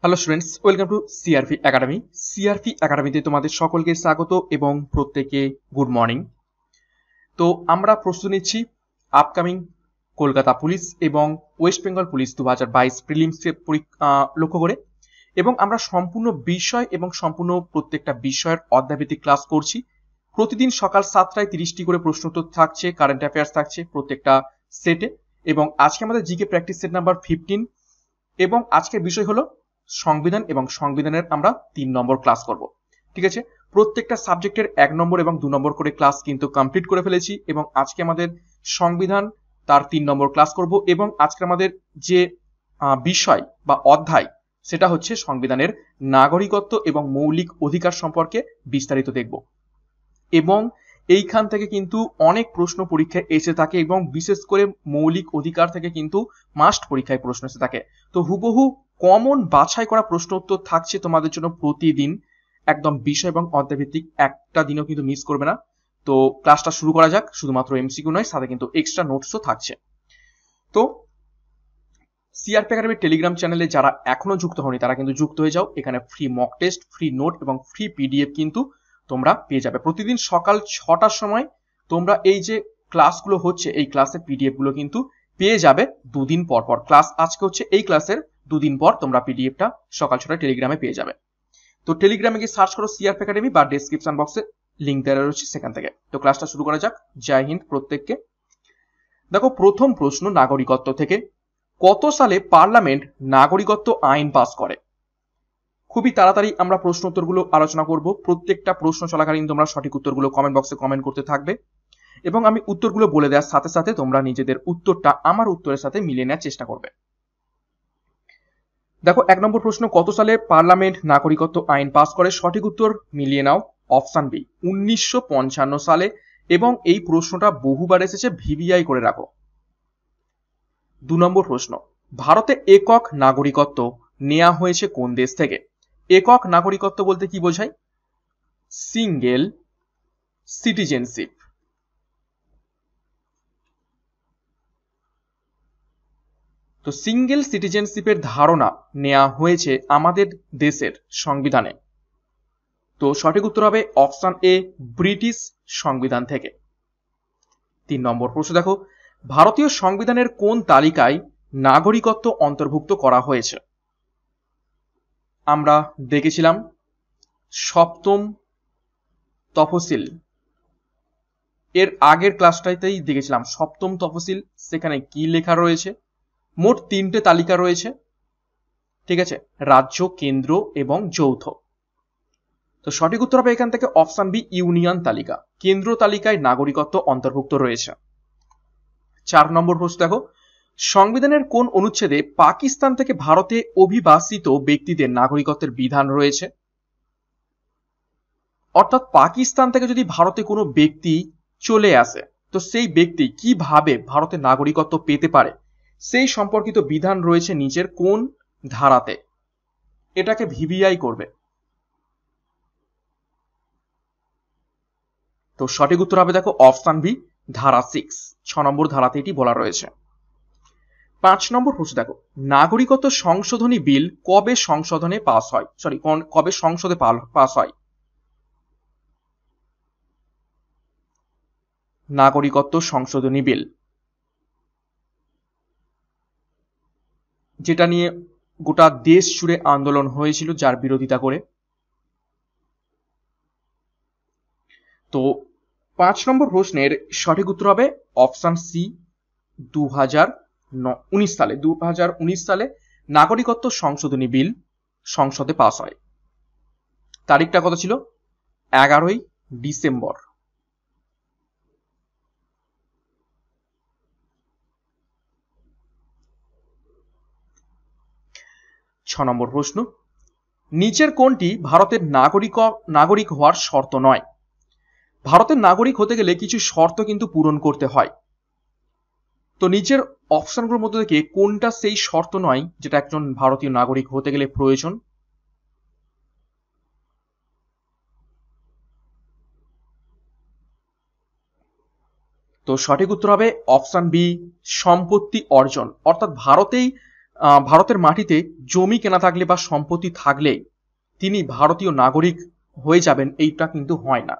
Hello students, welcome to CRP academy. CRP একাডেমিতে তোমাদের সকলকে স্বাগত এবং প্রত্যেকে গুড মর্নিং। তো আমরা প্রস্তুতি নিচ্ছি আপকামিং কলকাতা পুলিশ এবং ওয়েস্ট বেঙ্গল পুলিশ 2022 প্রিলিমসকে লক্ষ্য করে, এবং আমরা সম্পূর্ণ বিষয় এবং সম্পূর্ণ প্রত্যেকটা বিষয়ের অধ্যায়ভিত্তিক ক্লাস করছি। প্রতিদিন সকাল 7টায় 30টি করে প্রশ্নোত্তর থাকছে, কারেন্ট অ্যাফেয়ার্স থাকছে প্রত্যেকটা সেটে, এবং আজকে আমাদের জিকে প্র্যাকটিস সেট নাম্বার 15 এবং আজকের বিষয় হলো সংবিধান, এবং সংবিধানের আমরা 3 নম্বর ক্লাস করব। ঠিক আছে, প্রত্যেকটা সাবজেক্টের 1 নম্বর এবং 2 নম্বর করে ক্লাস কিন্তু কমপ্লিট করে ফেলেছি, এবং আজকে আমাদের সংবিধান তার 3 নম্বর ক্লাস করব। এবং আজকে আমাদের যে বিষয় বা অধ্যায় সেটা হচ্ছে সংবিধানের নাগরিকত্ব এবং মৌলিক অধিকার সম্পর্কে বিস্তারিত দেখব। এবং এইখান থেকে কিন্তু অনেক প্রশ্ন পরীক্ষায় এসে থাকে, এবং বিশেষ করে মৌলিক অধিকার থেকে কিন্তু মাস্ট পরীক্ষায় প্রশ্ন এসে থাকে। তো হুবহু কমন বাছাই করা প্রশ্ন উত্তর থাকছে তোমাদের জন্য প্রতিদিন, একদম বিষয় এবং অধ্যায়ভিত্তিক, একটা দিনও কিন্তু মিস করবে না। তো ক্লাসটা শুরু করা যাক। শুধুমাত্র এমসিকিউ নয়, সাথে কিন্তু এক্সট্রা নোটসও থাকছে। তো সিআরপি একাডেমির টেলিগ্রাম চ্যানেলে যারা এখনো যুক্ত হয়নি তারা কিন্তু যুক্ত হয়ে যাও। এখানে free mock test, free note এবং ফ্রি পিডিএফ কিন্তু তোমরা পেয়ে যাবে। প্রতিদিন সকাল 6টার সময় তোমরা এই যে ক্লাসগুলো হচ্ছে এই ক্লাসের পিডিএফ গুলো কিন্তু পেয়ে যাবে দুদিন পর পর। ক্লাস আজকে হচ্ছে, এই ক্লাসের দুদিন পর তোমরা পিডিএফটা সকাল 6টায় টেলিগ্রামে পেয়ে যাবে। তো টেলিগ্রামে গিয়ে সার্চ করো সিআরপি একাডেমি, বা ডেসক্রিপশন বক্সে লিঙ্ক দেওয়া রয়েছে সেখান থেকে। তো ক্লাসটা শুরু করা যাক। জয় হিন্দ প্রত্যেককে। দেখো, প্রথম প্রশ্ন নাগরিকত্ব থেকে। কত সালে পার্লামেন্ট নাগরিকত্ব আইন পাস করে? খুবই তাড়াতাড়ি আমরা প্রশ্ন উত্তরগুলো আলোচনা করব। প্রত্যেকটা প্রশ্ন চলাকালীন তোমরা সঠিক উত্তরগুলো কমেন্ট বক্সে কমেন্ট করতে থাকবে, এবং আমি উত্তরগুলো বলে দেওয়ার সাথে সাথে তোমরা নিজেদের উত্তরটা আমার উত্তরের সাথে মিলিয়ে নেওয়ার চেষ্টা করবে। দেখো, 1 নম্বর প্রশ্ন, কত সালে পার্লামেন্ট নাগরিকত্ব আইন পাস করে? সঠিক উত্তর মিলিয়ে নাও, অপশন বি 1955 সালে, এবং এই প্রশ্নটা বহুবার এসেছে, ভিভিআই করে রাখো। 2 নম্বর প্রশ্ন, ভারতে একক নাগরিকত্ব নেওয়া হয়েছে কোন দেশ থেকে? একক নাগরিকত্ব বলতে কি বোঝায়? Single citizenship. তো সিঙ্গেল সিটিজেনশিপের ধারণা নেওয়া হয়েছে আমাদের দেশের সংবিধানে। তো সঠিক উত্তর হবে অপশন এ, ব্রিটিশ সংবিধান থেকে। 3 নম্বর প্রশ্ন দেখো, ভারতীয় সংবিধানের কোন তালিকায় নাগরিকত্ব অন্তর্ভুক্ত করা হয়েছে? আমরা দেখেছিলাম সপ্তম তফসিল, এর আগের ক্লাসটাতেই দেখেছিলাম সপ্তম তফসিল, সেখানে কি লেখা রয়েছে? মোট 3টে তালিকা রয়েছে, ঠিক আছে, রাজ্য, কেন্দ্র এবং যৌথ। তো সঠিক উত্তর হবে এখান থেকে অপশন বি, ইউনিয়ন তালিকা। কেন্দ্র তালিকায় নাগরিকত্ব অন্তর্ভুক্ত রয়েছে। 4 নম্বর প্রশ্ন দেখো, সংবিধানের কোন অনুচ্ছেদে পাকিস্তান থেকে ভারতে অভিবাসিত ব্যক্তিদের নাগরিকত্বের বিধান রয়েছে? অর্থাৎ পাকিস্তান থেকে যদি ভারতে কোনো ব্যক্তি চলে আসে, তো সেই ব্যক্তি কিভাবে ভারতের নাগরিকত্ব পেতে পারে সেই সম্পর্কিত বিধান রয়েছে নিচের কোন ধারাতে? এটাকে ভিভিআই করবে। তো সঠিক উত্তর হবে দেখো অপশন বি, ধারা 6, 6 নম্বর ধারাতে এটি বলা রয়েছে। 5 নম্বর প্রশ্ন দেখো, নাগরিকত্ব সংশোধনী বিল কবে সংসদে পাস হয়? নাগরিকত্ব সংশোধনী বিল, যেটা নিয়ে গোটা দেশ জুড়ে আন্দোলন হয়েছিল, যার বিরোধিতা করে। তো 5 নম্বর প্রশ্নের সঠিক উত্তর হবে অপশন সি, 2019 সালে নাগরিকত্ব সংশোধনী বিল সংসদে পাস হয়। তারিখটা কত ছিল? 11ই ডিসেম্বর। ছ নম্বর প্রশ্ন, নিচের কোনটি ভারতের নাগরিক হওয়ার শর্ত নয়? ভারতের নাগরিক হতে গেলে কিছু শর্ত কিন্তু পূরণ করতে হয়। তো নিচের অপশনগুলোর মধ্যে থেকে কোনটা সেই শর্ত নয় যেটা একজন ভারতীয় নাগরিক হতে গেলে প্রয়োজন? তো সঠিক উত্তর হবে অপশন বি, সম্পত্তি অর্জন। অর্থাৎ ভারতেই ভারতের মাটিতে জমি কেনা থাকলে বা সম্পত্তি থাকলে তিনি ভারতীয় নাগরিক হয়ে যাবেন এইটা কিন্তু হয় না।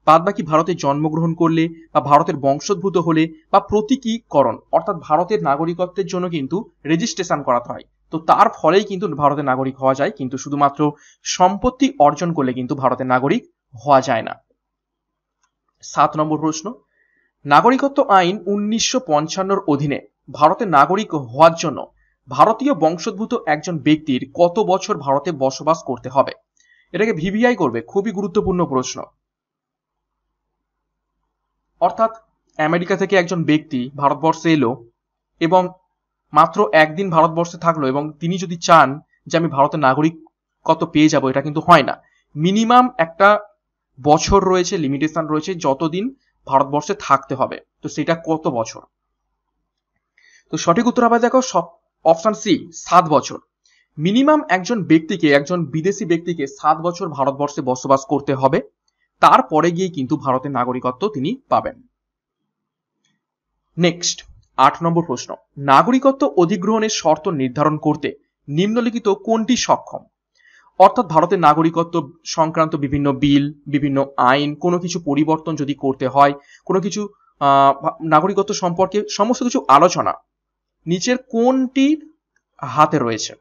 বাদ বাকি ভারতে জন্মগ্রহণ করলে বা ভারতের বংশোদ্ভূত হলে বা প্রতীকীকরণ অর্থাৎ ভারতের নাগরিকত্বের জন্য কিন্তু রেজিস্ট্রেশন করাতে হয়, তো তার ফলেই কিন্তু ভারতের নাগরিক হওয়া যায়, কিন্তু শুধুমাত্র সম্পত্তি অর্জন করলে কিন্তু ভারতের নাগরিক হওয়া যায় না। 7 নম্বর প্রশ্ন, নাগরিকত্ব আইন 1955 অধীনে ভারতের নাগরিক হওয়ার জন্য ভারতীয় বংশোদ্ভূত একজন ব্যক্তির কত বছর ভারতে বসবাস করতে হবে? এটাকে ভিভিআই করবে, খুবই গুরুত্বপূর্ণ প্রশ্ন। অর্থাৎ আমেরিকা থেকে একজন ব্যক্তি ভারতবর্ষে এলো এবং মাত্র একদিন ভারতবর্ষে থাকলো এবং তিনি যদি চান যে আমি ভারতের নাগরিকত্ব পেয়ে যাব, এটা কিন্তু হয় না। মিনিমাম একটা বছর রয়েছে, লিমিটেশন রয়েছে যতদিন ভারতবর্ষে থাকতে হবে, তো সেটা কত বছর? তো সঠিক উত্তর হবে দেখো অপশন সি, 7 বছর। মিনিমাম একজন ব্যক্তিকে, একজন বিদেশি ব্যক্তিকে 7 বছর ভারতবর্ষে বসবাস করতে হবে, তারপরে গিয়ে কিন্তু ভারতের নাগরিকত্ব তিনি পাবেন। নেক্সট 8 নম্বর প্রশ্ন, নাগরিকত্ব অধিগ্রহণের শর্ত নির্ধারণ করতে নিম্নলিখিত কোনটি সক্ষম? অর্থাৎ ভারতের নাগরিকত্ব সংক্রান্ত বিভিন্ন বিল, বিভিন্ন আইন, কোনো কিছু পরিবর্তন যদি করতে হয়, কোনো কিছু নাগরিকত্ব সম্পর্কে সমস্ত কিছু আলোচনা নিচের কোনটির হাতে রয়েছে,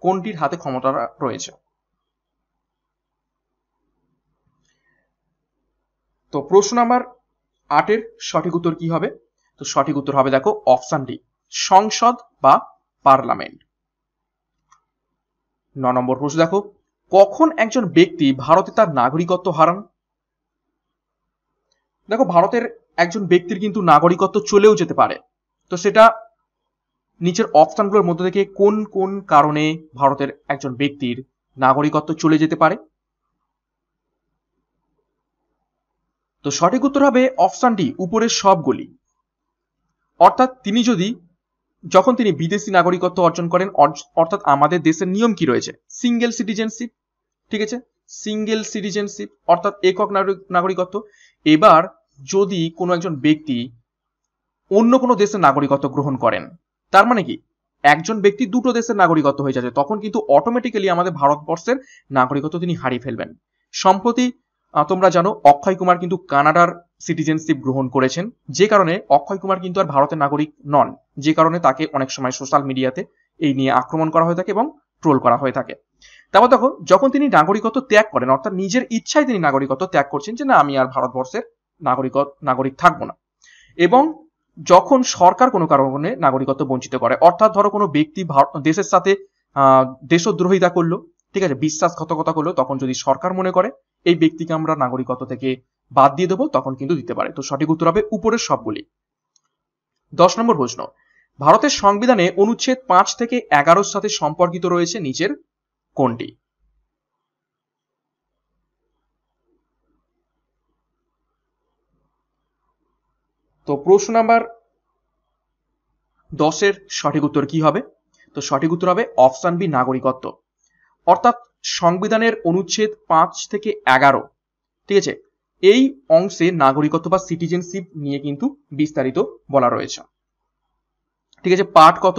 কোনটির হাতে ক্ষমতা রয়েছে? তো প্রশ্ন নাম্বার 8 এর সঠিক উত্তর কি হবে? তো সঠিক উত্তর হবে দেখো অপশন ডি, সংসদ বা পার্লামেন্ট। 9 নম্বর প্রশ্ন দেখো, কখন একজন ব্যক্তি ভারতে তার নাগরিকত্ব হারান? দেখো ভারতের একজন ব্যক্তির কিন্তু নাগরিকত্ব চলেও যেতে পারে, তো সেটা নিচের অপশনগুলোর মধ্যে থেকে কোন কোন কারণে ভারতের একজন ব্যক্তির নাগরিকত্ব চলে যেতে পারে? তো সঠিক উত্তর হবে অপশন ডি, উপরের সবগুলি। অর্থাৎ তিনি যখন তিনি বিদেশি নাগরিকত্ব অর্জন করেন, অর্থাৎ আমাদের দেশের নিয়ম কি রয়েছে, সিঙ্গেল সিটিজেনশিপ, ঠিক আছে, সিঙ্গেল সিটিজেনশিপ অর্থাৎ একক নাগরিকত্ব। এবার যদি কোনো একজন ব্যক্তি অন্য কোনো দেশের নাগরিকত্ব গ্রহণ করেন, তার মানে কি একজন ব্যক্তি দুটো দেশের নাগরিকত্ব হয়ে যাচ্ছে, তখন কিন্তু অটোমেটিক্যালি আমাদের ভারতবর্ষের নাগরিকত্ব তিনি হারিয়ে ফেলবেন। সম্প্রতি তোমরা জানো অক্ষয় কুমার কিন্তু কানাডার সিটিজেনশিপ গ্রহণ করেছেন, যে কারণে অক্ষয় কুমার কিন্তু আর ভারতের নাগরিক নন, যে কারণে তাকে অনেক সময় সোশ্যাল মিডিয়াতে এই নিয়ে আক্রমণ করা হয়ে থাকে এবং ট্রোল করা হয়ে থাকে। তারপর দেখো যখন তিনি নাগরিকত্ব ত্যাগ করেন, অর্থাৎ নিজের ইচ্ছায় তিনি নাগরিকত্ব ত্যাগ করছেন যে না আমি আর ভারতবর্ষের নাগরিক থাকবো না, এবং যখন সরকার কোনো কারণে নাগরিকত্ব বঞ্চিত করে, অর্থাৎ ধরো কোনো ব্যক্তি দেশের সাথে দেশদ্রোহিতা করলো, ঠিক আছে, বিশ্বাসঘাতকতা করলো, তখন যদি সরকার মনে করে এই ব্যক্তিকে আমরা নাগরিকত্ব থেকে বাদ দিয়ে দেবো, তখন কিন্তু দিতে পারে। তো সঠিক উত্তর হবে উপরের সবগুলি। 10 নম্বর প্রশ্ন, ভারতের সংবিধানে অনুচ্ছেদ 5 থেকে 11 সাথে সম্পর্কিত রয়েছে নিচের কোনটি? তো প্রশ্ন নাম্বার 10 এর সঠিক উত্তর কি হবে? তো সঠিক উত্তর হবে অপশন বি, নাগরিকত্ব। অর্থাৎ সংবিধানের অনুচ্ছেদ 5 থেকে 11, ঠিক আছে, এই অংশে নাগরিকত্ব বা সিটিজেনশিপ নিয়ে কিন্তু বিস্তারিত বলা রয়েছে, ঠিক আছে। পার্ট কত?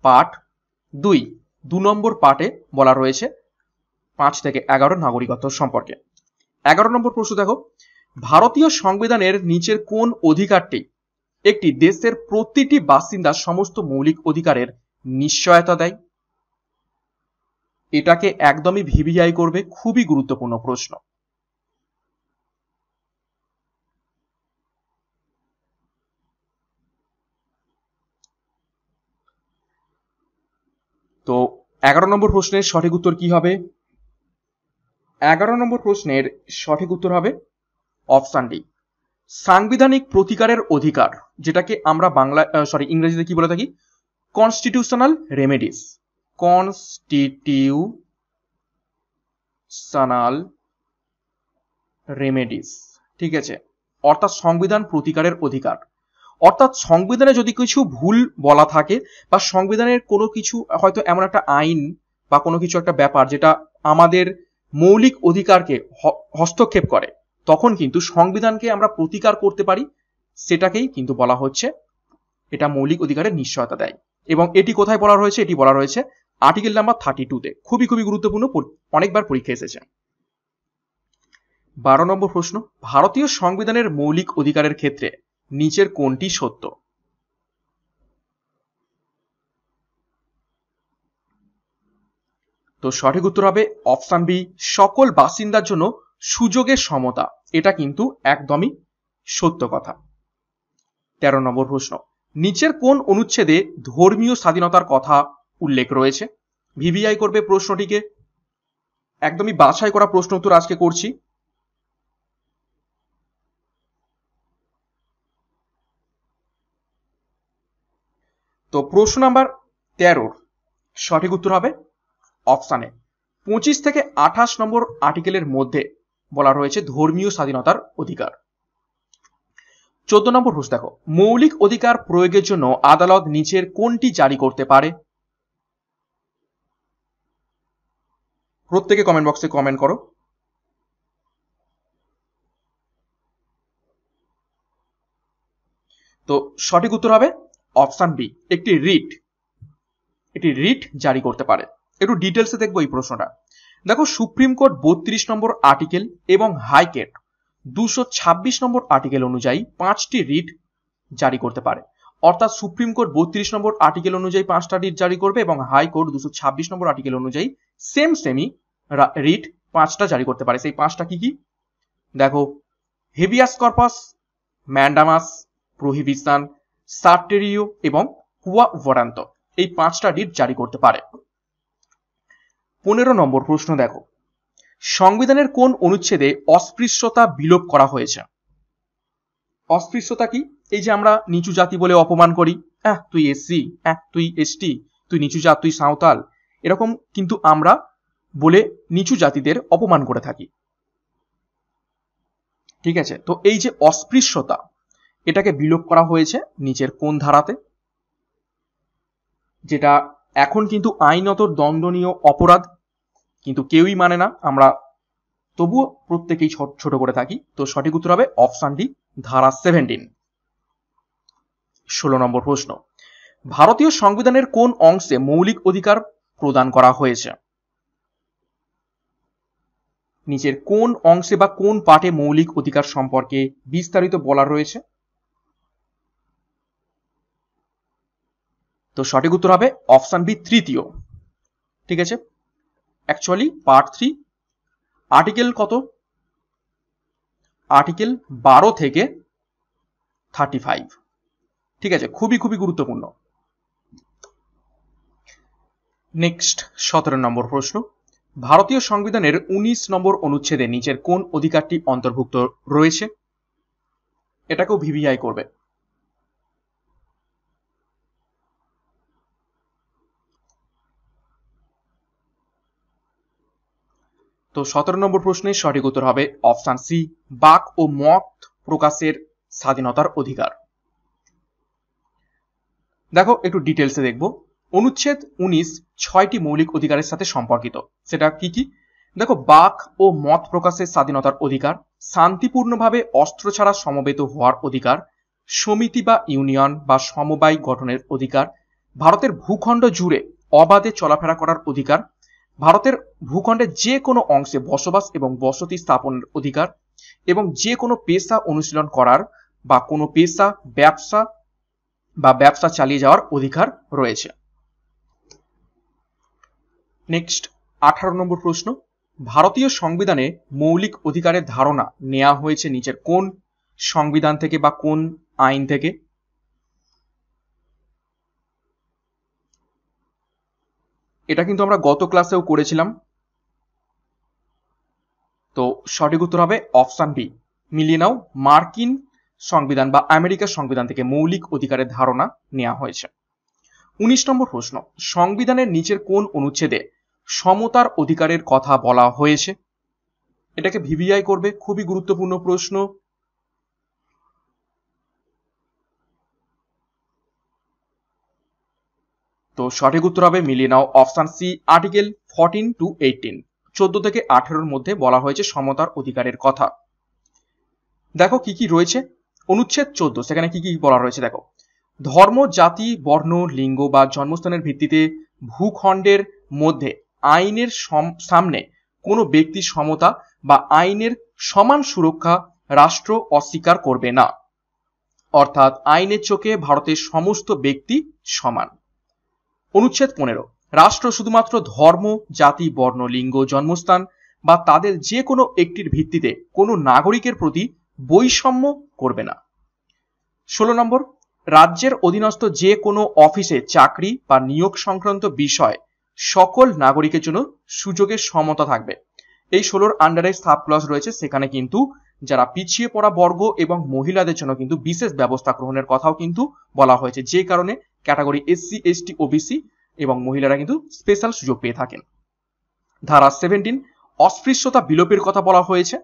পার্ট 2 নম্বর পার্টে বলা রয়েছে 5 থেকে 11 নাগরিকত্ব সম্পর্কে। 11 নম্বর প্রশ্ন দেখো, ভারতীয় সংবিধানের নিচের কোন অধিকারটি একটি দেশের প্রতিটি বাসিন্দার সমস্ত মৌলিক অধিকারের নিশ্চয়তা দেয়? এটাকে একদমই ভিভিআই করবে, খুবই গুরুত্বপূর্ণ প্রশ্ন। তো 11 নম্বর প্রশ্নের সঠিক উত্তর কি হবে? 11 নম্বর প্রশ্নের সঠিক উত্তর হবে অপশন ডি, সাংবিধানিক প্রতিকারের অধিকার, যেটাকে আমরা ইংরেজিতে কি বলে থাকি, কনস্টিটিউশনাল রেমেডিস। কনস্টিটিউশনাল রেমেডিস, ঠিক আছে, অর্থাৎ সংবিধান প্রতিকারের অধিকার। অর্থাৎ সংবিধানে যদি কিছু ভুল বলা থাকে বা সংবিধানের কোনো কিছু হয়তো এমন একটা আইন বা কোনো কিছু একটা ব্যাপার যেটা আমাদের মৌলিক অধিকারকে হস্তক্ষেপ করে, তখন কিন্তু সংবিধানকে আমরা প্রতিকার করতে পারি, সেটাকেই কিন্তু বলা হচ্ছে এটা মৌলিক অধিকারের নিশ্চয়তা দেয়। এবং এটি কোথায় বলা রয়েছে? এটি বলা রয়েছে আর্টিকেল নাম্বার 32-তে। খুবই গুরুত্বপূর্ণ, অনেকবার পরীক্ষা এসেছে। 12 নম্বর প্রশ্ন, ভারতীয় সংবিধানের মৌলিক অধিকারের ক্ষেত্রে নিচের কোনটি সত্য? তো সঠিক উত্তর হবে অপশন বি, সকল বাসিন্দার জন্য সুযোগের সমতা। এটা কিন্তু একদমই সত্য কথা। 13 নম্বর প্রশ্ন, নিচের কোন অনুচ্ছেদে ধর্মীয় স্বাধীনতার কথা উল্লেখ রয়েছে? ভিভিআই করবে প্রশ্নটিকে, একদমই বাছাই করা প্রশ্ন উত্তর আজকে করছি। তো প্রশ্ন নাম্বার 13 সঠিক উত্তর হবে অপশন এ, 25 থেকে 28 নম্বর আর্টিকেলের মধ্যে বলা রয়েছে ধর্মীয় স্বাধীনতার অধিকার। 14 নম্বর প্রশ্ন দেখো, মৌলিক অধিকার প্রয়োগের জন্য আদালত নিচের কোনটি জারি করতে পারে? প্রত্যেকে কমেন্ট বক্সে কমেন্ট করো। তো সঠিক উত্তর হবে অপশন বি, একটি রিট জারি করতে পারে। একটু ডিটেলসে দেখবো এই প্রশ্নটা। দেখো, সুপ্রিম কোর্ট 32 নম্বর আর্টিকেল এবং হাইকোর্ট 226 নম্বর আর্টিকেল অনুযায়ী 5টি রিট জারি করতে পারে। অর্থাৎ সুপ্রিম কোর্ট 32 নম্বর আর্টিকেল অনুযায়ী 5টা রিট জারি করবে এবং হাইকোর্ট 226 নম্বর আর্টিকেল অনুযায়ী সেমি রিট 5টা জারি করতে পারে। সেই 5টা কি কি দেখো, হেভিয়াস কর্পাস, ম্যান্ডামাস, প্রোহিবিশন, সার্টেরিও এবং কুয়া ওয়ারান্ত, এই 5টা রিট জারি করতে পারে। 15 নম্বর প্রশ্ন দেখো, সংবিধানের কোন অনুচ্ছেদে অস্পৃশ্যতা বিলোপ করা হয়েছে? অস্পৃশ্যতা কি? এই যে আমরা নিচু জাতি বলে অপমান করি, তুই এসসি, তুই এসটি, তুই নিচু জাত, তুই সাঁওতাল, এরকম কিন্তু আমরা বলে নিচু জাতিদের অপমান করে থাকি। ঠিক আছে, তো এই যে অস্পৃশ্যতা, এটাকে বিলোপ করা হয়েছে নিচের কোন ধারাতে? যেটা এখন কিন্তু আইনত দণ্ডনীয় অপরাধ, কিন্তু কেউই মানে না, আমরা তবুও প্রত্যেকেই ছোট করে থাকি। তো সঠিক উত্তর হবে অপশন ডি, ধারা 17। 16 নম্বর প্রশ্ন, ভারতীয় সংবিধানের কোন অংশে মৌলিক অধিকার প্রদান করা হয়েছে? নিচের কোন অংশে বা কোন পার্টে মৌলিক অধিকার সম্পর্কে বিস্তারিত বলা রয়েছে? তো সঠিক উত্তর হবে অপশন বি, তৃতীয়। ঠিক আছে, অ্যাকচুয়ালি পার্ট 3, আর্টিকেল কত? আর্টিকেল 12 থেকে 35। ঠিক আছে, খুবই গুরুত্বপূর্ণ। নেক্সট 17 নম্বর প্রশ্ন, ভারতীয় সংবিধানের 19 নম্বর অনুচ্ছেদে নিচের কোন অধিকারটি অন্তর্ভুক্ত রয়েছে? এটাকেও ভিভিআই করবে। তো 17 নম্বর প্রশ্নের সঠিক উত্তর হবে অপশন সি, বাক ও মত প্রকাশের স্বাধীনতার অধিকার। দেখো, একটু ডিটেলসে দেখব। অনুচ্ছেদ 19 6টি মৌলিক অধিকারের সাথে সম্পর্কিত। সেটা কি কি দেখো, বাক ও মত প্রকাশের স্বাধীনতার অধিকার, শান্তিপূর্ণভাবে অস্ত্র ছাড়া সমবেত হওয়ার অধিকার, সমিতি বা ইউনিয়ন বা সমবায় গঠনের অধিকার, ভারতের ভূখণ্ড জুড়ে অবাধে চলাফেরা করার অধিকার, ভারতের ভূখণ্ডের যে কোনো অংশে বসবাস এবং বসতি স্থাপনের অধিকার, এবং যে কোনো পেশা অনুশীলন করার বা কোনো পেশা ব্যবসা চালিয়ে যাওয়ার অধিকার রয়েছে। নেক্সট 18 নম্বর প্রশ্ন, ভারতীয় সংবিধানে মৌলিক অধিকারের ধারণা নেওয়া হয়েছে নিচের কোন সংবিধান থেকে বা কোন আইন থেকে? এটা কিন্তু আমরা গত ক্লাসেও করেছিলাম। তো সঠিক উত্তর হবে অপশন বি, মিলিয়ে নাও, মার্কিন সংবিধান বা আমেরিকার সংবিধান থেকে মৌলিক অধিকারের ধারণা নেওয়া হয়েছে। 19 নম্বর প্রশ্ন, সংবিধানের নিচের কোন অনুচ্ছেদে সমতার অধিকারের কথা বলা হয়েছে? এটাকে ভিভিআই করবে, খুবই গুরুত্বপূর্ণ প্রশ্ন। তো সঠিক উত্তর হবে, মিলিয়ে নাও, অপশন সি, আর্টিকেল 14 to 18, 14 থেকে 18-র মধ্যে বলা হয়েছে সমতার অধিকারের কথা। দেখো কি কি রয়েছে। অনুচ্ছেদ 14, সেখানে কি কি বলা রয়েছে দেখো, ধর্ম, জাতি, বর্ণ, লিঙ্গ বা জন্মস্থানের ভিত্তিতে ভূখণ্ডের মধ্যে আইনের সামনে কোনো ব্যক্তির সমতা বা আইনের সমান সুরক্ষা রাষ্ট্র অস্বীকার করবে না। অর্থাৎ আইনের চোখে ভারতের সমস্ত ব্যক্তি সমান। অনুচ্ছেদ 15, রাষ্ট্র শুধুমাত্র ধর্ম, জাতি, বর্ণ, লিঙ্গ, জন্মস্থান বা তাদের যে কোনো একটির ভিত্তিতে কোনো নাগরিকের প্রতি বৈষম্য করবে না। 16 নম্বর, রাজ্যের অধীনস্থ যে কোনো অফিসে চাকরি বা নিয়োগ সংক্রান্ত বিষয় সকল নাগরিকের জন্য সুযোগের সমতা থাকবে। এই 16 আন্ডারে সাব ক্লজ রয়েছে, সেখানে কিন্তু যারা পিছিয়ে পড়া বর্গ এবং মহিলাদের জন্য কিন্তু বিশেষ ব্যবস্থা গ্রহণের কথাও কিন্তু বলা হয়েছে, যে কারণে ক্যাটাগরি এসসি, এসটি, ওবিসি এবং মহিলারা কিন্তু স্পেশাল সুযোগ পেয়ে থাকেন। ধারা 17, অস্পৃশ্যতা বিলোপের কথা বলা হয়েছে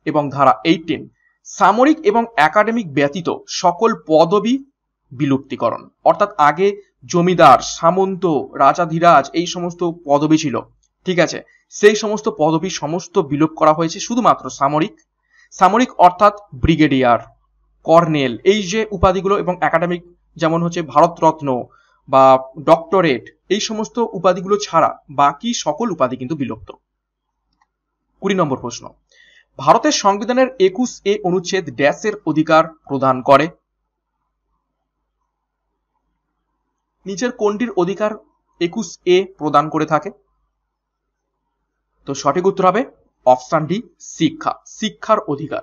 এবং ধারা 18, সামরিক এবং একাডেমিক ব্যতীত সকল পদবি বিলুপ্তিকরণ। অর্থাৎ আগে জমিদার, সামন্ত, রাজাধিরাজ এই সমস্ত পদবি ছিল, ঠিক আছে, সেই সমস্ত পদবি সমস্ত বিলোপ করা হয়েছে, শুধুমাত্র সামরিক অর্থাৎ ব্রিগেডিয়ার, কর্নেল, এই যে উপাধিগুলো এবং একাডেমিক যেমন হচ্ছে ভারতরত্ন বা ডক্টরেট, এই সমস্ত উপাধিগুলো ছাড়া বাকি সকল উপাধি কিন্তু বিলুপ্ত। 20 নম্বর প্রশ্ন, ভারতের সংবিধানের 21A অনুচ্ছেদ ড্যাশের অধিকার প্রদান করে? নিচের কোনটির অধিকার 21A প্রদান করে থাকে? তো সঠিক উত্তর হবে অপশন ডি, শিক্ষার অধিকার।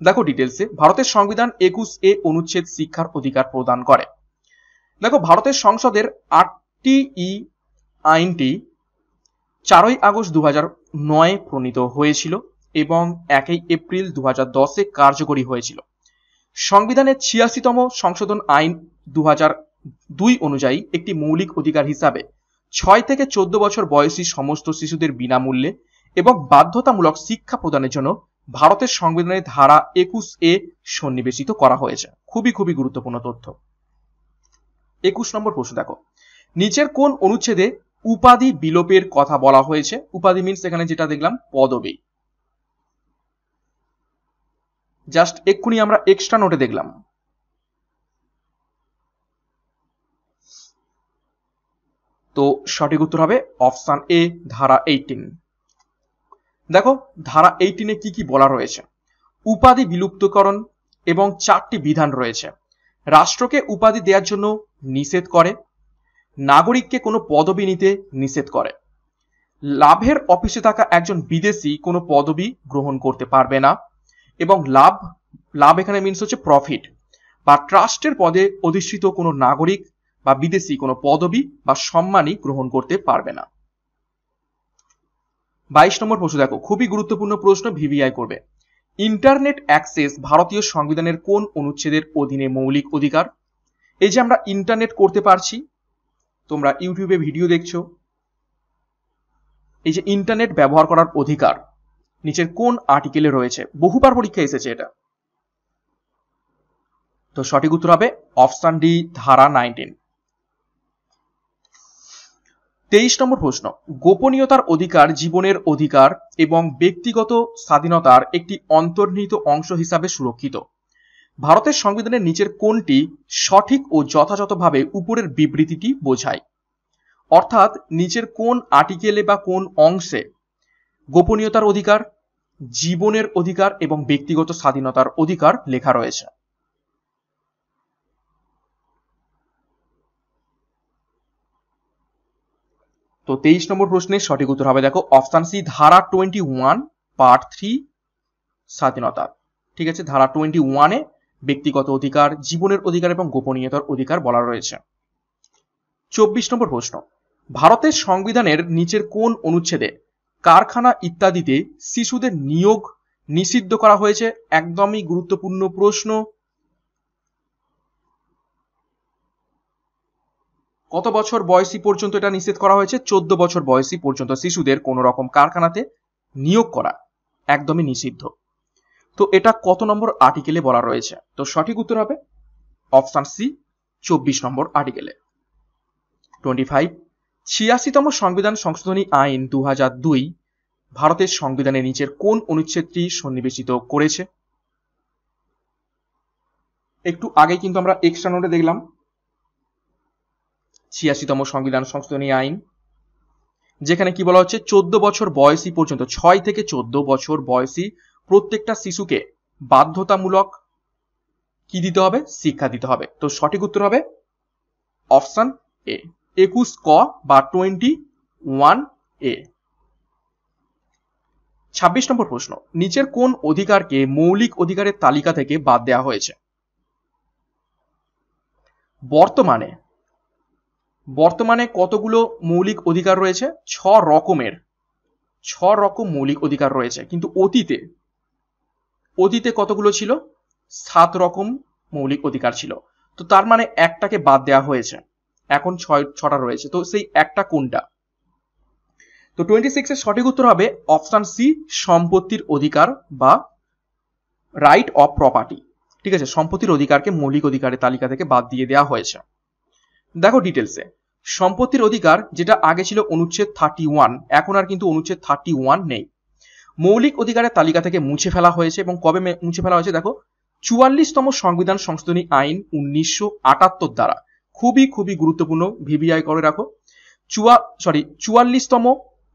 দেখো ডিটেলসে, ভারতের সংবিধান 21A অনুচ্ছেদ শিক্ষার অধিকার প্রদান করে। দেখো, ভারতের সংসদের 8টি আইনটি 4 আগস্ট 2009 প্রণীত হয়েছিল এবং 1 এপ্রিল 2010 কার্যকরী হয়েছিল। সংবিধানের 86তম সংশোধন আইন 2002 অনুযায়ী একটি মৌলিক অধিকার হিসাবে 6 থেকে 14 বছর বয়সী সমস্ত শিশুদের বিনামূল্যে এবং বাধ্যতামূলক শিক্ষা প্রদানের জন্য ভারতের সংবিধানের ধারা 21A সন্নিবেশিত করা হয়েছে। খুবই গুরুত্বপূর্ণ তথ্য। 21 নম্বর প্রশ্ন দেখো, নিচের কোন অনুচ্ছেদে উপাধি বিলোপের কথা বলা হয়েছে? উপাধি মিন্স এখানে যেটা দেখলাম পদবি, জাস্ট এক্ষুনি আমরা এক্সট্রা নোটে দেখলাম। তো সঠিক উত্তর হবে অপশন এ, ধারা 18। দেখো ধারা 18-এ কি বলা রয়েছে? উপাধি বিলুপ্তকরণ এবং 4টি বিধান রয়েছে। রাষ্ট্রকে উপাধি দেওয়ার জন্য নিষেধ করে, নাগরিককে কোনো পদবি নিতে নিষেধ করে, লাভের অফিসে থাকা একজন বিদেশি কোনো পদবি গ্রহণ করতে পারবে না, এবং লাভ এখানে মিন্স হচ্ছে প্রফিট বা ট্রাস্টের পদে অধিষ্ঠিত কোনো নাগরিক বা বিদেশি কোনো পদবি বা সম্মানই গ্রহণ করতে পারবে না। 22 নম্বর প্রশ্ন দেখো, খুবই গুরুত্বপূর্ণ প্রশ্ন, ভিভিআই করবে। ইন্টারনেট অ্যাক্সেস ভারতীয় সংবিধানের কোন অনুচ্ছেদের অধীনে মৌলিক অধিকার? এই যে আমরা ইন্টারনেট করতে পারছি, তোমরা ইউটিউবে ভিডিও দেখছো, এই যে ইন্টারনেট ব্যবহার করার অধিকার নিচের কোন আর্টিকেলে রয়েছে? বহুবার পরীক্ষা এসেছে এটা। তো সঠিক উত্তর হবে অপশন ডি, ধারা 19। 23 নম্বর প্রশ্ন, গোপনীয়তার অধিকার জীবনের অধিকার এবং ব্যক্তিগত স্বাধীনতার একটি অন্তর্নিহিত অংশ হিসাবে সুরক্ষিত। ভারতের সংবিধানের নিচের কোনটি সঠিক ও যথাযথভাবে উপরের বিবৃতিটি বোঝায়? অর্থাৎ নিচের কোন আর্টিকেলে বা কোন অংশে গোপনীয়তার অধিকার, জীবনের অধিকার এবং ব্যক্তিগত স্বাধীনতার অধিকার লেখা রয়েছে? তো 23 নম্বর প্রশ্নের সঠিক উত্তর হবে দেখো অপশন সি, ধারা 21 পার্ট 3 স্বাধীনতা। ঠিক আছে, ধারা 21-এ ব্যক্তিগত অধিকার, জীবনের অধিকার এবং গোপনীয়তার অধিকার বলা রয়েছে। 24 নম্বর প্রশ্ন, ভারতের সংবিধানের নিচের কোন অনুচ্ছেদে কারখানা ইত্যাদিতে শিশুদের নিয়োগ নিষিদ্ধ করা হয়েছে? একদমই গুরুত্বপূর্ণ প্রশ্ন। কত বছর বয়সী পর্যন্ত এটা নিষেধ করা হয়েছে? 14 বছর বয়সী পর্যন্ত শিশুদের কোন রকম কারখানাতে নিয়োগ করা একদমই নিষিদ্ধ। তো এটা কত নম্বর আর্টিকেলে বলা রয়েছে? তো সঠিক উত্তর হবে অপশন সি, 24 নম্বর আর্টিকেলে। 25, 86তম সংবিধান সংশোধনী আইন 2002 ভারতের সংবিধানের নিচের কোন অনুচ্ছেদটি সন্নিবেশিত করেছে? একটু আগে কিন্তু আমরা এক্সট্রা নোটে দেখলাম 86তম সংবিধান সংশোধনী আইন, যেখানে কি বলা হচ্ছে 14 বছর বয়সী পর্যন্ত 6 থেকে 14 বছর বয়সী প্রত্যেকটা শিশুকে বাধ্যতামূলক কি দিতে হবে, শিক্ষা দিতে হবে। তো সঠিক উত্তর হবে অপশন এ 21 ক বা 21 এ। 26 নম্বর প্রশ্ন, নিচের কোন অধিকারকে মৌলিক অধিকারের তালিকা থেকে বাদ দেওয়া হয়েছে? বর্তমানে কতগুলো মৌলিক অধিকার রয়েছে? 6 রকম মৌলিক অধিকার রয়েছে, কিন্তু অতীতে কতগুলো ছিল? 7 রকম মৌলিক অধিকার ছিল। তো তার মানে একটাকে বাদ দেওয়া হয়েছে, এখন 6টা রয়েছে। তো সেই একটা কোনটা? তো 26 এর সঠিক উত্তর হবে অপশন সি, সম্পত্তির অধিকার বা রাইট অফ প্রপার্টি। ঠিক আছে, সম্পত্তির অধিকারকে মৌলিক অধিকারের তালিকা থেকে বাদ দিয়ে দেওয়া হয়েছে। দেখো ডিটেলসে, সম্পত্তির অধিকার যেটা আগে ছিল অনুচ্ছেদ 31, এখন আর কিন্তু অনুচ্ছেদ 31 নেই। মৌলিক অধিকারের তালিকা থেকে মুছে ফেলা হয়েছে, এবং কবে মুছে ফেলা হয়েছে দেখো 44তম সংবিধান সংশোধনী আইন 1978 দ্বারা। খুবই গুরুত্বপূর্ণ, ভিভিআই করে রাখো। 44তম,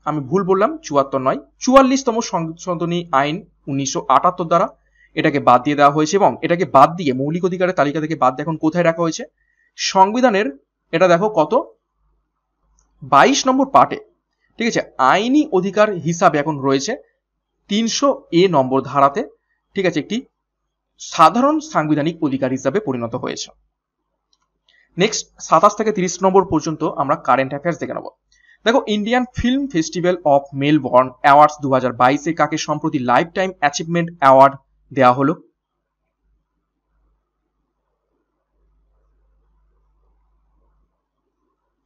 আমি ভুল বললাম, 74 নয়, 44তম সংশোধনী আইন 1978 দ্বারা এটাকে বাদ দিয়ে দেওয়া হয়েছে, এবং এটাকে বাদ দিয়ে মৌলিক অধিকারের তালিকা থেকে বাদ দিয়ে এখন কোথায় রাখা হয়েছে? সংবিধানের, এটা দেখো কত, 22 নম্বর পার্টে। ঠিক আছে, আইনি অধিকার হিসাবে এখন রয়েছে 300A নম্বর ধারাতে। ঠিক আছে, একটি সাধারণ সাংবিধানিক অধিকার হিসাবে পরিণত হয়েছে। নেক্সট 27 থেকে 30 নম্বর পর্যন্ত আমরা কারেন্ট অ্যাফেয়ার্স দেখে নেব। দেখো, Indian film festival of Melbourne awards 2022 কাকে সম্প্রতি লাইফ টাইম অ্যাচিভমেন্ট অ্যাওয়ার্ড দেওয়া হলো?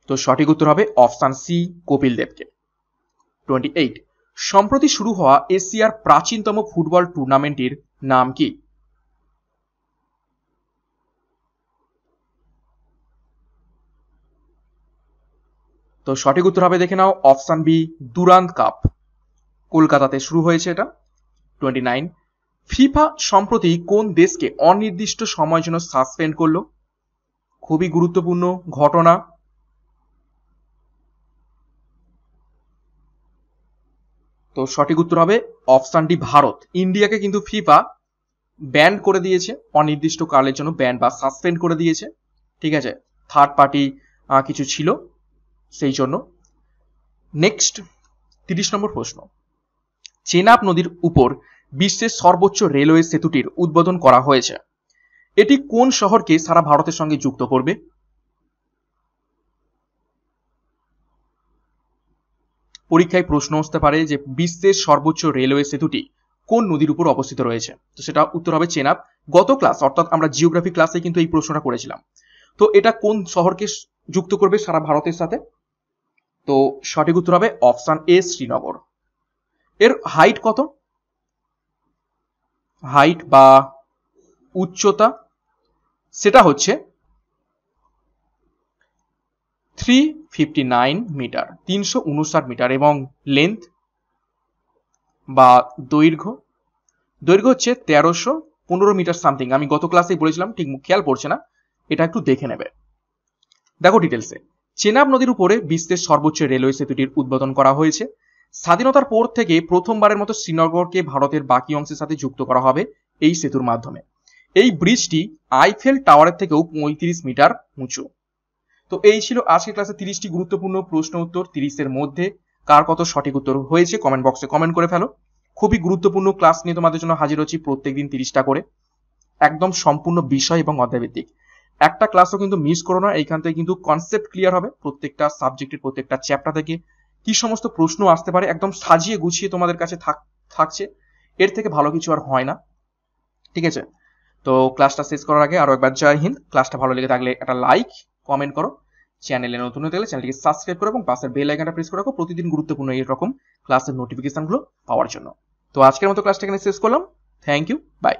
তো সঠিক উত্তর হবে অপশন সি, কপিল দেবকে। 28, সম্প্রতি শুরু হওয়া এশিয়ার প্রাচীনতম ফুটবল টুর্নামেন্টের নাম কি? তো সঠিক উত্তর হবে, দেখে নাও, অপশন বি, দুরান্ত কাপ। কলকাতাতে শুরু হয়েছে এটা। 29, ফিফা সম্প্রতি কোন দেশকে অনির্দিষ্ট সময়ের জন্য সাসপেন্ড করলো? খুবই গুরুত্বপূর্ণ ঘটনা। তো সঠিক উত্তর হবে অপশন ডি, ভারত। ইন্ডিয়াকে কিন্তু ফিফা ব্যান করে দিয়েছে, অনির্দিষ্ট কালের জন্য ব্যান বা সাসপেন্ড করে দিয়েছে। ঠিক আছে, থার্ড পার্টি কিছু ছিল সেই জন্য। নেক্সট 30 নম্বর প্রশ্ন, চেনাব নদীর উপর বিশ্বের সর্বোচ্চ রেলওয়ে সেতুটির উদ্বোধন করা হয়েছে। এটি কোন শহরকে সারা ভারতের সঙ্গে যুক্ত করবে? পরীক্ষায় প্রশ্ন আসতে পারে যে বিশ্বের সর্বোচ্চ রেলওয়ে সেতুটি কোন নদীর উপর অবস্থিত রয়েছে। তো সেটা উত্তর হবে চেনাব। গত ক্লাস, অর্থাৎ আমরা জিওগ্রাফি ক্লাসে কিন্তু এই প্রশ্নটা করেছিলাম। তো এটা কোন শহরকে যুক্ত করবে সারা ভারতের সাথে? তো সঠিক উত্তর হবে অপশন এ, শ্রীনগর। এর হাইট কত? হাইট বা উচ্চতা সেটা হচ্ছে 359 মিটার, 359 মিটার, এবং লেন্থ বা দৈর্ঘ্য হচ্ছে 1315 মিটার সামথিং। আমি গত ক্লাসেই বলেছিলাম, ঠিক খেয়াল পড়ছে না, এটা একটু দেখে নেবে। দেখো ডিটেলসে, চেনাব নদীর উপরে বিশ্বের সর্বোচ্চ রেলওয়ে সেতুটির উদ্বোধন করা হয়েছে। স্বাধীনতার পর থেকে প্রথমবারের মতো শ্রীনগরকে ভারতের বাকি অংশের সাথে যুক্ত করা হবে এই সেতুর মাধ্যমে। এই ব্রিজটি আইফেল টাওয়ারের থেকেও 35 মিটার উঁচু। তো এই ছিল আজকের ক্লাসে 30টি গুরুত্বপূর্ণ প্রশ্ন উত্তর। 30-এর মধ্যে কার কত সঠিক উত্তর হয়েছে কমেন্ট বক্সে কমেন্ট করে ফেলো। খুবই গুরুত্বপূর্ণ ক্লাস নিয়ে তোমাদের জন্য হাজির হচ্ছি প্রত্যেকদিন 30টা করে, একদম সম্পূর্ণ বিষয় এবং অধ্যায়ভিত্তিক। একটা ক্লাসও কিন্তু মিস করো না, এইখান থেকে কিন্তু কনসেপ্ট ক্লিয়ার হবে প্রত্যেকটা সাবজেক্টের প্রত্যেকটা চ্যাপ্টার থেকে কি সমস্ত প্রশ্ন আসতে পারে, একদম সাজিয়ে গুছিয়ে তোমাদের কাছে থাকছে। এর থেকে ভালো কিছু আর হয় না। ঠিক আছে, তো ক্লাসটা শেষ করার আগে আরো একবার জয় হিন্দ। ক্লাসটা ভালো লেগে থাকলে একটা লাইক কমেন্ট করো, চ্যানেলে নতুন হতে গেলে চ্যানেলটিকে সাবস্ক্রাইব করো এবং পাশের বেল আইকনটা প্রেস করে রাখো প্রতিদিন গুরুত্বপূর্ণ এরকম ক্লাসের নোটিফিকেশনগুলো পাওয়ার জন্য। তো আজকের মতো ক্লাসটা এখানে শেষ করলাম। Thank you, by.